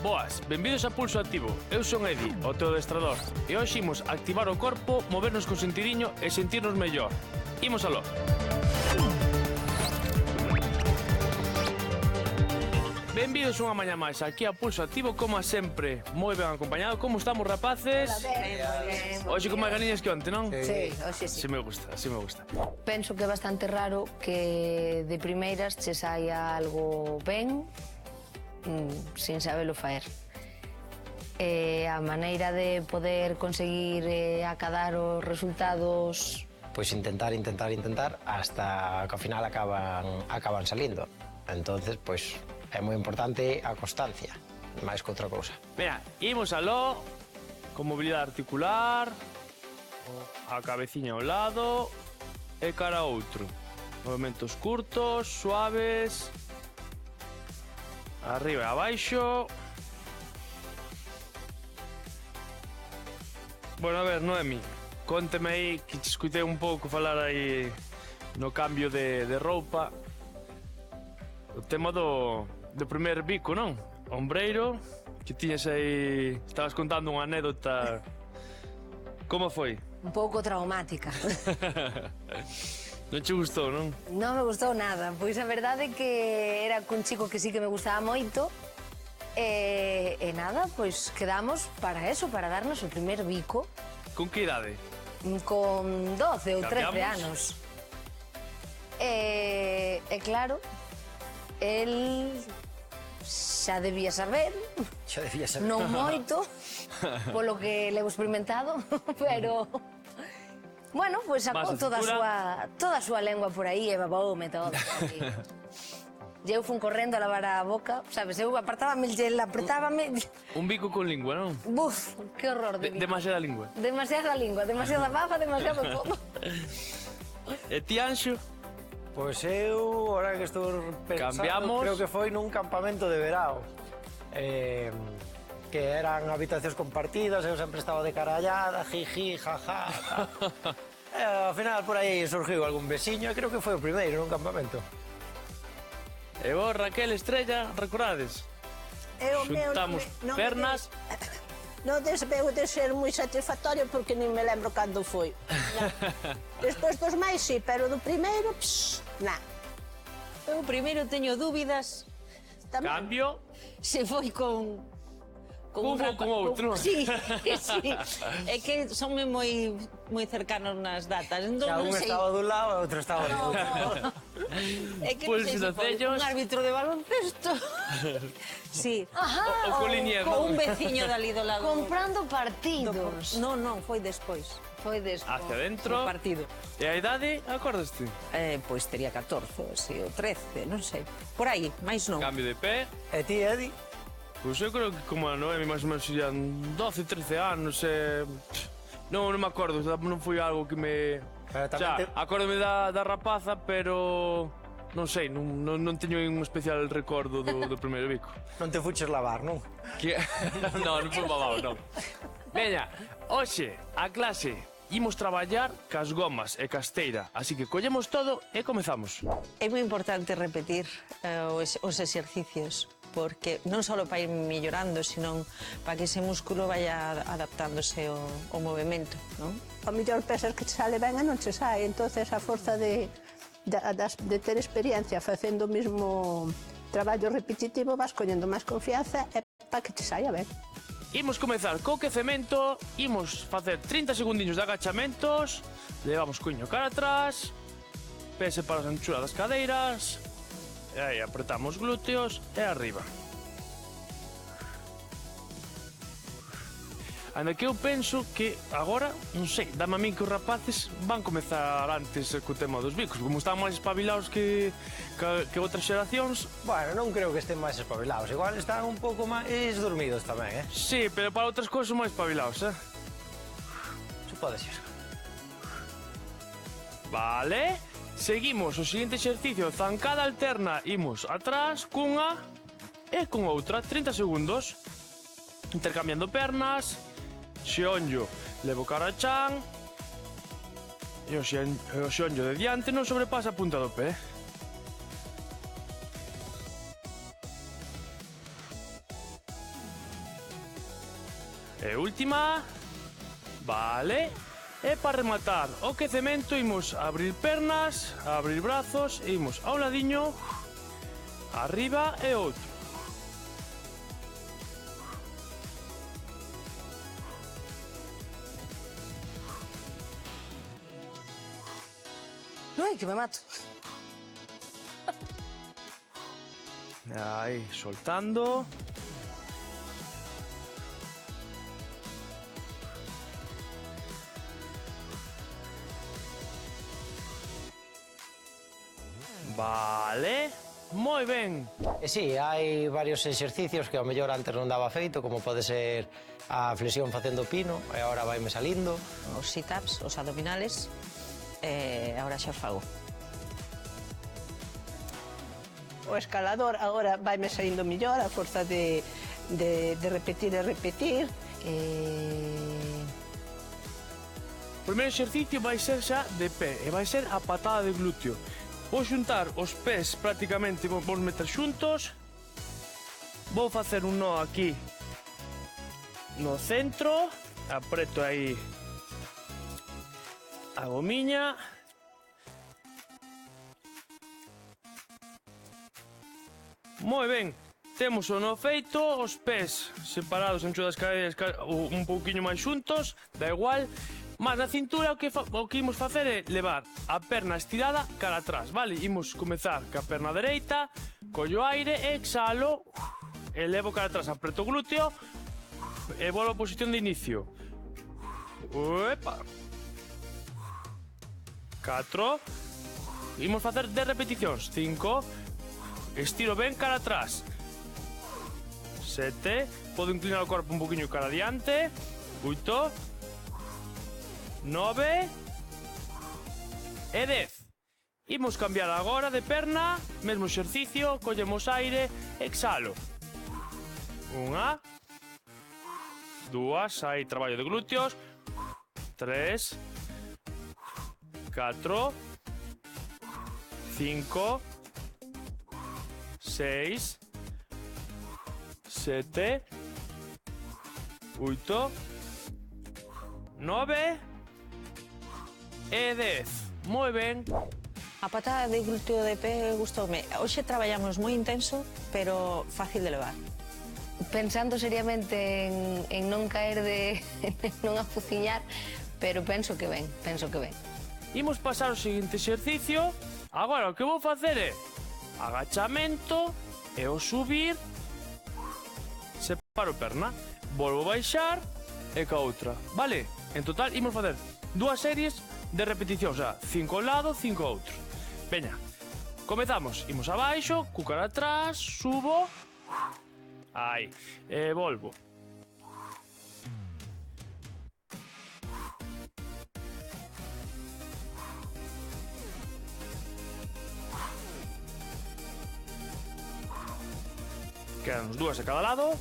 Boas, benvidos a Pulso Activo. Eu son Edi, o teu adestrador. E hoxe imos activar o corpo, movernos co sentidiño e sentirnos mellor. Imos aló. Benvidos unha mañá máis aquí a Pulso Activo, como sempre, moi ben acompañado. Como estamos, rapaces? Ben. Hoxe con máis ganiñas que onte, non? Sí, hoxe sí. Así me gusta, así me gusta. Penso que é bastante raro que de primeiras che saia algo ben sin sabelo faer. A maneira de poder conseguir acadar os resultados... Pois intentar hasta que ao final acaban salindo. Entonces, pois, é moi importante a constancia, máis que outra cousa. Mira, imos aló, con mobilidade articular, a cabeciña ao lado e cara a outro. Movimentos curtos, suaves, arriba e abaixo. Bueno, a ver, Noemi, conteme aí, que te escutei un pouco falar aí no cambio de roupa. O tema do primer bico, non? Ombreiro, que tiñas aí... Estabas contando unha anécdota. Como foi? Un pouco traumática. Non che gustou, non? Non me gustou nada, pois a verdade é que era cun chico que sí que me gustaba moito e nada, pois quedamos para eso, para darnos o primer bico Con que idade? con 12 ou 13 Cambiamos? anos. E claro, el xa debía saber, Xa debía ser. non moito, polo que levo experimentado, pero... Bueno, pois sacou Vas a toda a súa lengua por aí e baboume todo. E eu fun correndo a lavar a boca, sabes, eu apartábame el gel, apretábame... Un bico con lingua, non? Buf, que horror de vida. Demasiada lingua. Demasiada lingua, demasiada baba, demasiado todo. E ti, Anxo? Pois eu, ahora que estou pensando, Cambiamos. creo que foi nun campamento de verao. Que eran habitacións compartidas, eu sempre estaba de carallada, jiji, jaja. Ao final por aí surgiu algún veciño, e creo que foi o primeiro nun campamento. E vos, Raquel, Estrella, recordades? Xuntamos pernas. Non debeu de ser moi satisfactorio porque nin me lembro cando foi. Despois dos máis sí, pero do primeiro, na. Eu primeiro teño dúbidas Cambio. se foi con Un ou con outro. Sí, sí. É que son moi cercanos nas datas. Entón, Xa non un sei. estaba dun lado e outro estaba do outro. É que Pois non sei se foi decellos. un árbitro de baloncesto. Sí. O con Linier, Con non? un veciño dali do lado. Comprando partidos. Non, foi despois. Foi despois. Hacia dentro. O partido. E a idade, acordaste? Pois tería 14, si, ou 13, non sei. Por aí, máis non. Cambio de pé. E ti, Edi? Pois eu creo que como a Noemi, máis ou menos, ya 12, 13 anos, non me acordo, non foi algo que me... Pero tamén Xa, te- acórdome da rapaza, pero... Non sei, non teño un especial recordo do primeiro bico. Non te fuches lavar, non? Que... non foi babao, non. Veña, hoxe, a clase, imos traballar cas gomas e casteira, así que collemos todo e comezamos. É moi importante repetir os exercicios, porque non só para ir mellorando, sino para que ese músculo vaya adaptándose ao movimento, non? O mellor pensas que te sale ben e non te sai, entonces a forza de ter experiencia facendo o mesmo traballo repetitivo vas collendo máis confianza e para que te saia ben. Imos comezar co quecemento, imos facer 30 segundiños de agachamentos, levamos cuño cara atrás, pese para a anchura das cadeiras, e aí apretamos glúteos e arriba. Ainda que eu penso que agora, non sei, dame a min que os rapaces van comezar antes co tema dos bicos, como están máis espabilados que outras xeracións. Bueno, non creo que estén máis espabilados. Igual están un pouco máis dormidos tamén, eh? Sí, pero para outras cousas son máis espabilados, Eso pode ser. Vale. Seguimos o seguinte exercicio, zancada alterna, imos atrás cunha e con outra, 30 segundos. Intercambiando pernas, xeonllo levo cara a chan e o xeonllo de diante non sobrepasa a punta do pé. E última. Vale. E para rematar o quecemento imos abrir pernas, abrir brazos e imos a un ladiño, arriba e outro. Ai, que me mato. Aí, soltando. Vale, moi ben. E sí, hai varios exercicios que ao mellor antes non daba feito, como pode ser a flexión facendo pino, e agora vaime salindo. Os sit-ups, os abdominales, agora xa os fago. O escalador agora vaime saindo mellor a forza de repetir e repetir. O primeiro exercicio vai ser xa de pé e vai ser a patada de glúteo. Vou xuntar os pés prácticamente, vou meter xuntos. Vou facer un nó aquí no centro. Apreto aí a gomiña. Moi ben. Temos o nó feito, os pés separados ancho das caderas un pouquiño máis xuntos, da igual. Mas na cintura o que imos facer é levar a perna estirada cara atrás, vale? Imos comezar ca perna dereita, collo aire, exhalo, elevo cara atrás, apreto o glúteo e volvo a posición de inicio. Uepa. 4. Imos facer 10 repeticións. 5. Estiro ben cara atrás. 7. Podo inclinar o corpo un poquinho cara adiante. 8. 9 e 10. Imos cambiar agora de perna, mesmo exercicio, collemos aire, exhalo. 1, 2, aí traballo de glúteos. 3, 4, 5, 6, 7, 8, 9 e 10. Moi ben. A patada de glúteo de pé gustoume. Hoxe traballamos moi intenso, pero fácil de levar. Pensando seriamente en non caer non afuciñar, pero penso que ben. Imos pasar ao seguinte exercicio. Agora o que vou facer é agachamento e ao subir separo perna, volvo a baixar e ca outra, vale? En total imos facer 2 series de repeticións, xa, 5 a un lado, 5 a outro. Veña, comezamos, imos abaixo, cu cara atrás, subo, aí, e volvo. Quedan 2 a cada lado.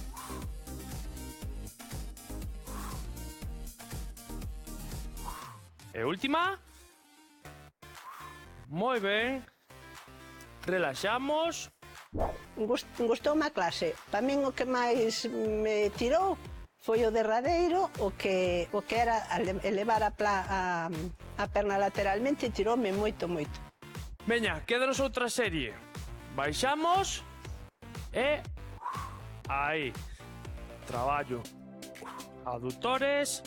E última. Moi ben. Relaxamos. Gustoume a clase. Para min o que máis me tirou foi o derradeiro, o que era elevar a perna lateralmente, tiroume moito. Veña, quédanos outra serie. Baixamos e aí. Traballo aductores.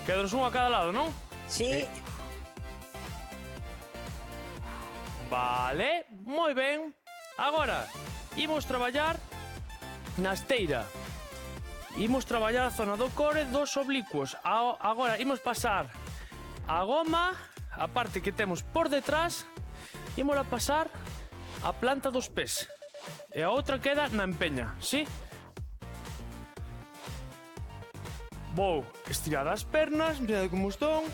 Quedanos un a cada lado, non? Sí. Vale, moi ben. Agora, imos traballar na esteira. Imos traballar a zona do core dos oblicuos. Agora, imos pasar a goma, a parte que temos por detrás, imos a pasar a planta dos pés. E a outra queda na empeña, sí? Vou estirar as pernas, mirad como estón.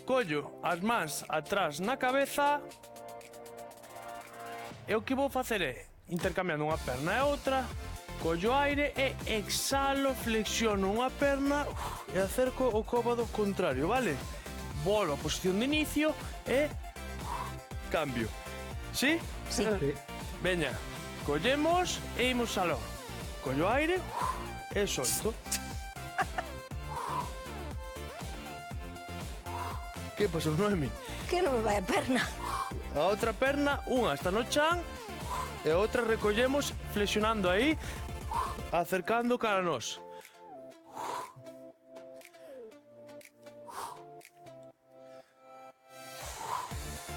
Collo as mans atrás na cabeza. E o que vou facer é, intercambiando unha perna e outra, Collo aire e exhalo, flexiono unha perna e acerco o cóbado contrario, vale? Volvo a posición de inicio e cambio. Sí? Sí. Veña, collemos e imos aló. Collo aire e solto. Que pasou, Noemi? Que non me vai a perna. A outra perna, unha está no chan e a outra recollemos flexionando aí, acercando cara a nós.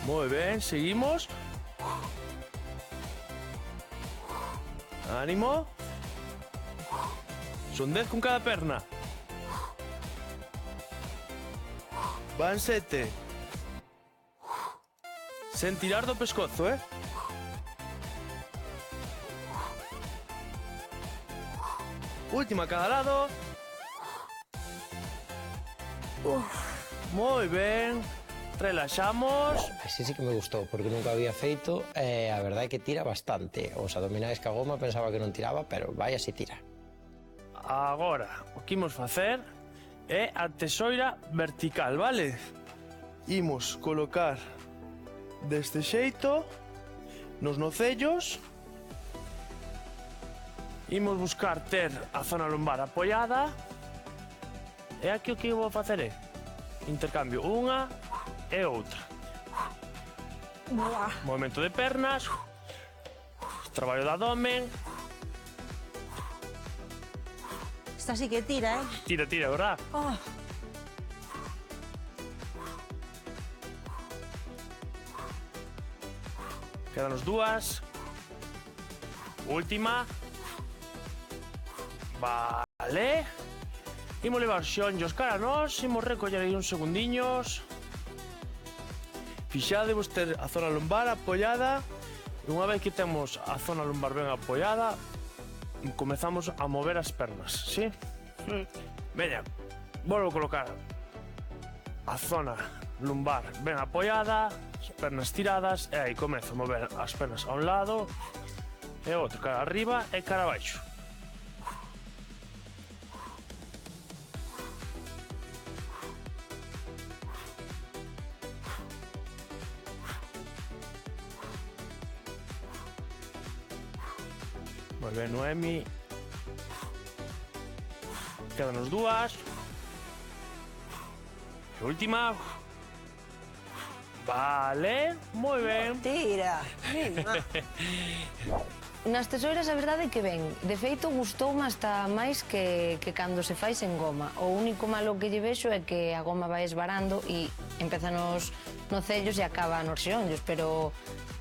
Moi ben, seguimos. Ánimo. Son 10 con cada perna. Van 7. Sen tirar do pescozo, eh? Última a cada lado. Moi ben. Relaxamos. Así sí que me gustou, porque nunca había feito e a verdade é que tira bastante. Os abdominais que a goma pensaba que non tiraba, pero vai así tira. Agora, o que imos facer é a tesoira vertical, vale? Imos colocar deste xeito nos nocellos. Imos buscar ter a zona lumbar apoiada. E aquí o que vou facer é intercambio unha e outra. Movimento de pernas. Traballo de abdomen. Esta sí que tira, Tira, tira, verdad? Oh. Quedanos dúas. Última. Vale. Imos levar xonllos cara a nós. Imos recoller aí uns segundiños. Fixadevos ter a zona lumbar apoiada. E unha vez que temos a zona lumbar ben apoiada, comezamos a mover as pernas, ¿sí? Veña, volvo a colocar a zona lumbar ben apoiada, as pernas tiradas, e aí comezo a mover as pernas a un lado e outro, cara arriba e cara abaixo. Moi ben, Noemi. Quedanos dúas. E última. Vale, moi ben. Tira. Nas tesoiras a verdade é que ben. De feito, gustoume hasta máis que cando se fai sen goma. O único malo que lle vexo é que a goma vai esvarando e empeza nos nocellos e acaba nos xeonllos, pero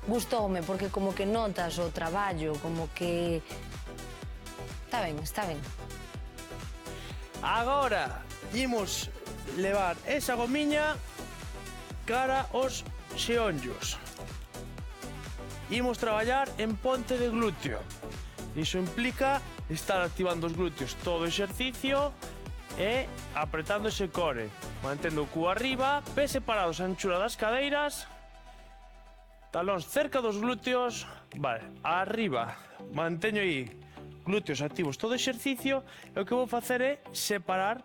gustoume porque como que notas o traballo, como que... Está ben, está ben. Agora imos levar esa gomiña cara aos xeonllos. Imos traballar en ponte de glúteo. Iso implica estar activando os glúteos todo o exercicio e apretando ese core, mantendo o cu arriba, pés separados a anchura das cadeiras, talóns cerca dos glúteos, vale, arriba, manteño aí glúteos activos todo o exercicio e o que vou facer é separar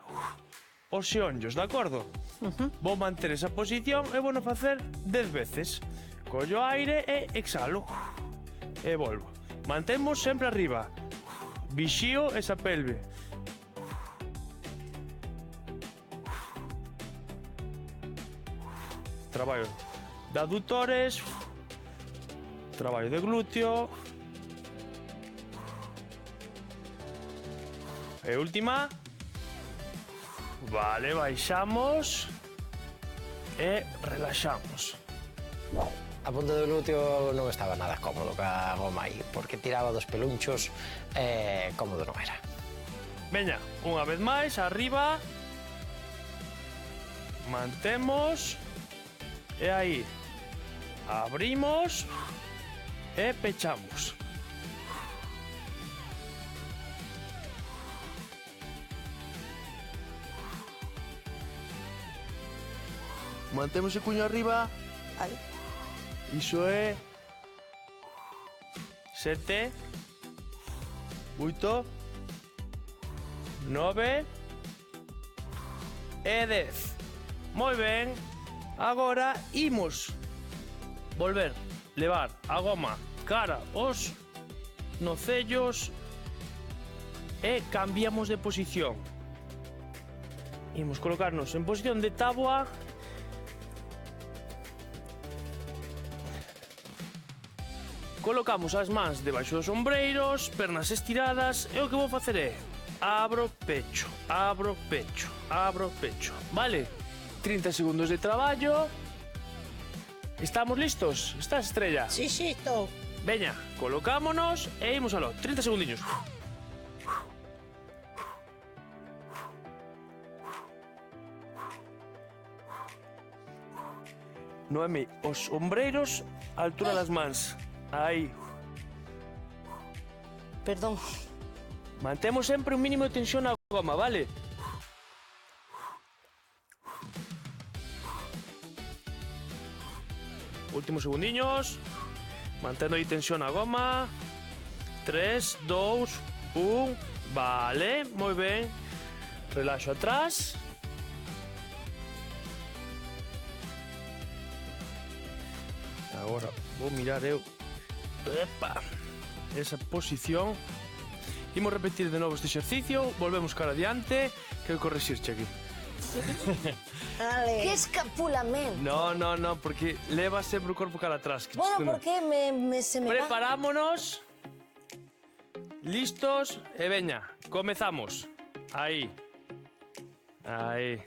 os xeonllos, de acordo? Vou manter esa posición e vou facer 10 veces. Collo aire e exhalo. E volvo. Mantemos sempre arriba. Vixío esa pelve. Traballo de aductores. Traballo de glúteo. E última. Vale, baixamos. E relaxamos. A ponte do glúteo non estaba nada cómodo ca goma aí, porque tiraba dos pelunchos e cómodo non era. Veña, unha vez máis, arriba. Mantemos. E aí. Abrimos. E pechamos. Mantemos o cuño arriba. Vale. Iso é 7, 8, 9 e 10. Moi ben. Agora imos volver levar a goma cara os nocellos e cambiamos de posición. Imos colocarnos en posición de táboa. Colocamos as mans debaixo dos ombreiros, pernas estiradas, e o que vou facer é abro, pecho, abro, pecho, abro, pecho. Vale? 30 segundos de traballo. Estamos listos? Estás, Estrella? Sí, estou. Veña, colocámonos e imos aló. 30 segundiños. Noemi, os ombreiros á altura das mans. Aí. Perdón. Mantemos sempre un mínimo de tensión na goma, vale? Últimos segundiños. Mantendo aí tensión na goma. 3, 2, 1. Vale, moi ben. Relaxo atrás. Agora vou mirar eu. Epa, esa posición. Imos repetir de novo este exercicio. Volvemos cara adiante. Quero correxirche aquí. Que escapulamento. No, porque leva sempre o corpo cara atrás. Que Bueno, isto non- porque se me va. Preparámonos. Listos. E veña, comezamos. Aí. Aí.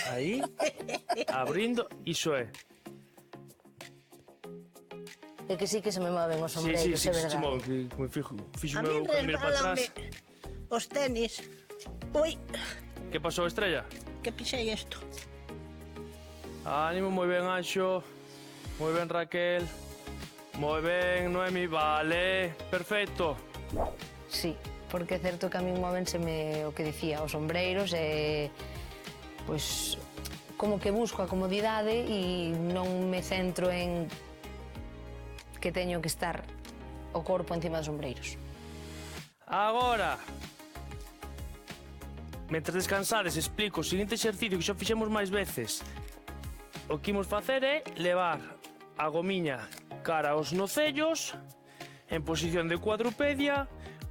Aí. Abrindo. Iso é. É que sí que se me moven os Sí, ombreiros, sí, é sí, verdade. Simón, que me fixo A meu mí camino para atrás. resbalanme os tenis. Ui, Que pasou, Estrella? que pisei isto. Ánimo, moi ben, Anxo. Moi ben, Raquel. Moi ben, Noemi. Vale, perfecto. Sí, porque é certo que a min móvenseme o que dicía, os ombreiros e pois como que busco a comodidade e non me centro en que teño que estar o corpo encima dos ombreiros. Agora, mentre descansades, explico o seguinte exercicio que xa fixemos máis veces. O que imos facer é levar a gomiña cara aos nocellos en posición de cuadrupedia.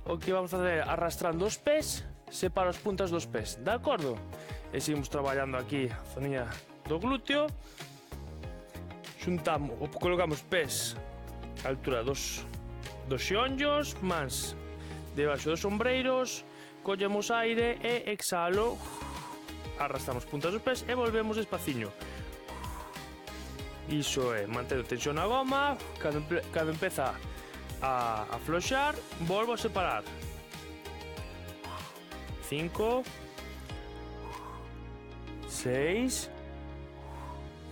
O que vamos facer é arrastrando os pés, separa as puntas dos pés, de acordo? E seguimos traballando aquí a zoniña do glúteo. Xuntamos, colocamos pés á altura dos xeonllos, mans debaixo dos ombreiros, collemos aire e exhalo, arrastramos puntas dos pés e volvemos despaciño. Iso é, mantendo tensión na goma, cando empeza a afloxar, volvo a separar. 5, 6,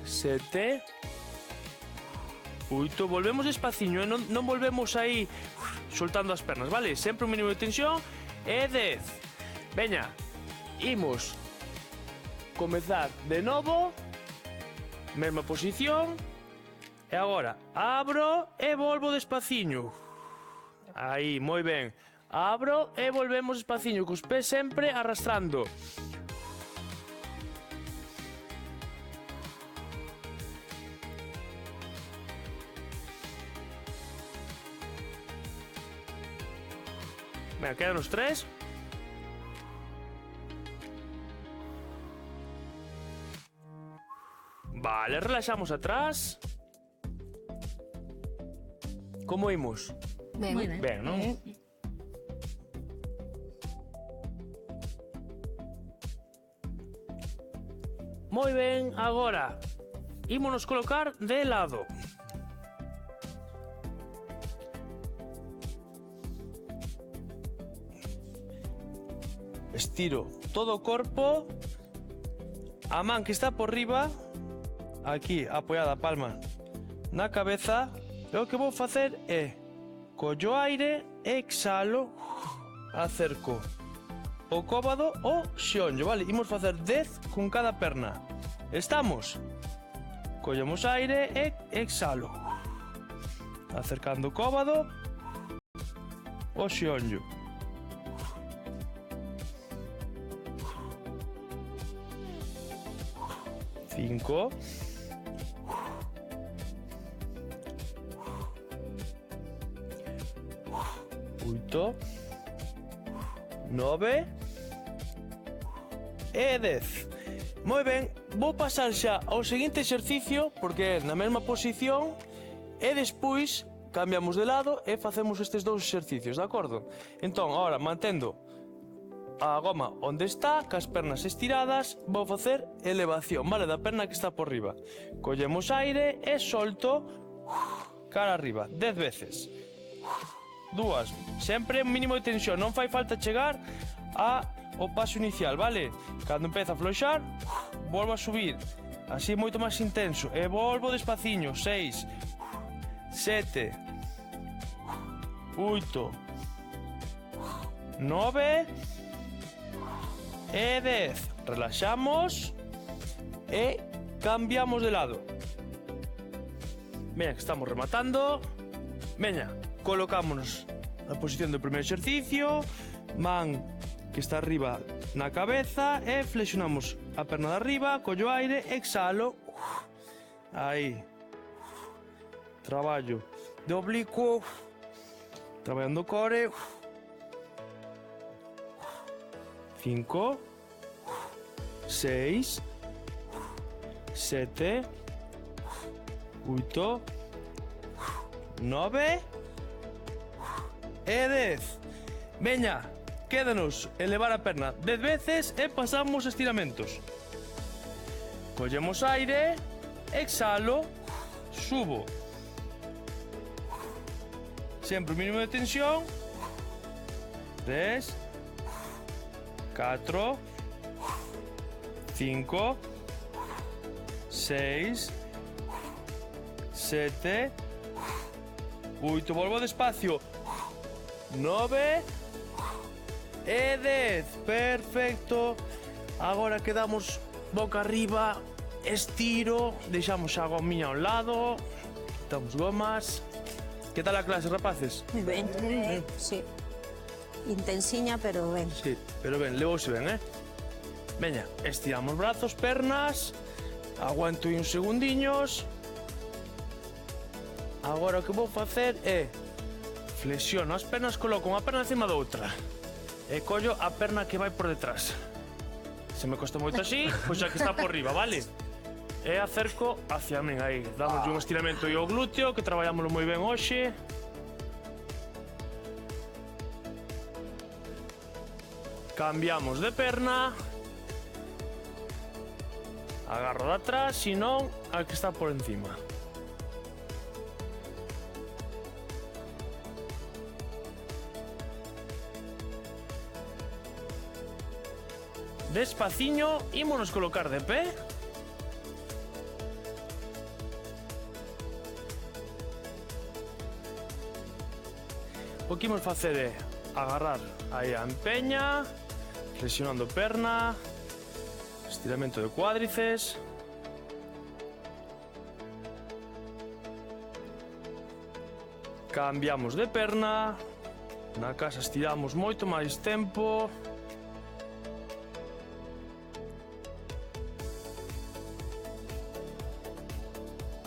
7, 8, volvemos despaciño, non volvemos aí soltando as pernas, vale? Sempre un mínimo de tensión e 10. Veña, imos comezar de novo, mesma posición, e agora abro e volvo despaciño. Aí, moi ben. Abro e volvemos despaciño, cos pés sempre arrastrando. Venga, quedan os 3. Vale, relaxamos atrás. Como imos? Ben, Ben, non? Moi ben, agora ímonos colocar de lado. Estiro todo o corpo. A man que está por riba, aquí apoiada a palma na cabeza. E o que vou facer é collo aire, exhalo, acerco o cóbado o xeonllo, vale? Imos facer 10 con cada perna. Estamos? Collemos aire e exhalo. Acercando o cóbado ao xeonllo. Cinco. Oito. 9 e 10. Moi ben, vou pasar xa ao seguinte exercicio porque é na mesma posición e despois cambiamos de lado e facemos estes dous exercicios, de acordo? Entón, agora, mantendo a goma onde está, cas pernas estiradas, vou facer elevación, vale, da perna que está por riba. Collemos aire e solto cara arriba, 10 veces. Dúas, sempre un mínimo de tensión, non fai falta chegar ao paso inicial, vale? Cando empeza a afloxar, volvo a subir, así moito máis intenso, e volvo despaciño, 6, 7, 8, 9 e 10. Relaxamos e cambiamos de lado. Veña, que estamos rematando. Veña, colocámonos na posición do primeiro exercicio, man que está arriba na cabeza e flexionamos a perna de arriba, collo aire, exhalo. Aí. Traballo de oblicuo, traballando o core. 5, 6, 7, 8, 9 e 10. Veña, quédanos elevar a perna 10 veces e pasamos estiramentos. Collemos aire, exhalo, subo. Sempre o mínimo de tensión. 3, 4, 5, 6, 7, 8, volvo despacio, 9 e 10, perfecto. Agora quedamos boca arriba, estiro, deixamos a gomiña ao lado, quitamos gomas. Que tal a clase, rapaces? Moi ben, sí. Intensiña, pero ben. Sí, pero ben, levouse ben, Veña, estiramos brazos, pernas, aguanto uns segundiños. Agora o que vou facer é flexiono as pernas, coloco unha perna encima da outra e collo a perna que vai por detrás. Se me costa moito así, pois xa que está por riba, vale? E acerco hacia min, aí, damos un estiramento e o glúteo, que traballámoslo moi ben hoxe. Cambiamos de perna. Agarro de atrás, senón a que está por encima. Despaciño, ímonos colocar de pé. O que imos facer é agarrar aí a empeña, flexionando perna, estiramento de cuádriceps. Cambiamos de perna, na casa estiramos moito máis tempo.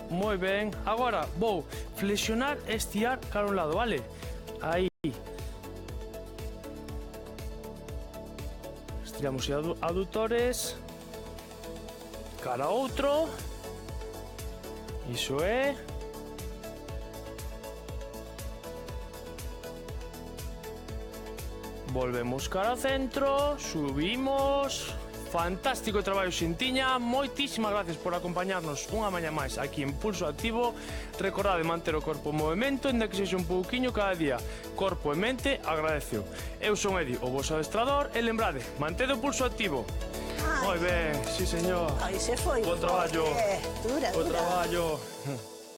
Moi ben, agora vou flexionar e estirar cara a un lado, vale? Aí. Estiramos os adutores. Cara a outro. Iso é. Volvemos cara ao centro, subimos. Fantástico traballo, Xintiña. Moitísimas gracias por acompañarnos unha mañá máis aquí en Pulso Activo. Recordade manter o corpo en movimento, ainda que sexa un pouquiño cada día. Corpo e mente, agradeceo. Eu son Edi, o vosso adestrador, e lembrade, mantede o pulso activo. Moi ben, sí señor. Aí se foi. Bo traballo. Dura, Bo dura. traballo.